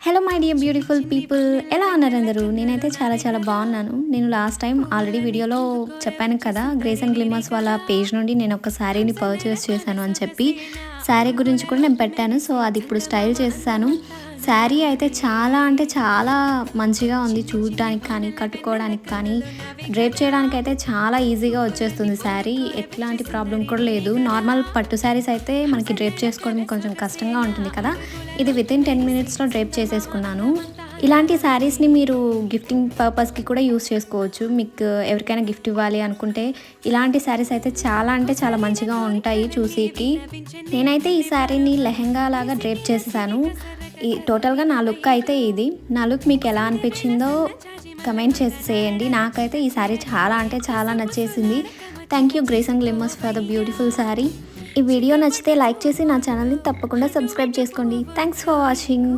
Hello my dear beautiful people, ఎలా ఉన్నారు అందరూ? నేనైతే చాలా చాలా బాగున్నాను. నేను లాస్ట్ టైం ఆల్రెడీ వీడియోలో చెప్పాను కదా, గ్రేస్ అండ్ గ్లిమ్మర్స్ వాళ్ళ పేజ్ నుండి నేను ఒక శారీని పర్చేస్ చేశాను అని చెప్పి. శారీ గురించి కూడా నేను పెట్టాను. సో అది ఇప్పుడు స్టైల్ చేసేసాను. శారీ అయితే చాలా అంటే చాలా మంచిగా ఉంది చూడడానికి కానీ, కట్టుకోవడానికి కానీ, డ్రేప్ చేయడానికి అయితే చాలా ఈజీగా వచ్చేస్తుంది శారీ. ఎట్లాంటి ప్రాబ్లం కూడా లేదు. నార్మల్ పట్టు శారీస్ అయితే మనకి డ్రేప్ చేసుకోవడం కొంచెం కష్టంగా ఉంటుంది కదా, ఇది వితిన్ 10 మినిట్స్లో డ్రేప్ చేసేసుకున్నాను. ఇలాంటి శారీస్ని మీరు గిఫ్టింగ్ పర్పస్కి కూడా యూస్ చేసుకోవచ్చు. మీకు ఎవరికైనా గిఫ్ట్ ఇవ్వాలి అనుకుంటే ఇలాంటి శారీస్ అయితే చాలా అంటే చాలా మంచిగా ఉంటాయి చూసేకి. నేనైతే ఈ శారీని లెహెంగా లాగా డ్రేప్ చేసేసాను. ఈ టోటల్గా నా లుక్ అయితే ఇది. నా లుక్ మీకు ఎలా అనిపించిందో కమెంట్ చేసేయండి. నాకైతే ఈ శారీ చాలా అంటే చాలా నచ్చేసింది. Thank you Grace and Glimmers for the beautiful sari. ఈ వీడియో నచ్చితే లైక్ చేసి నా ఛానల్ని తప్పకుండా సబ్స్క్రైబ్ చేసుకోండి. Thanks for watching.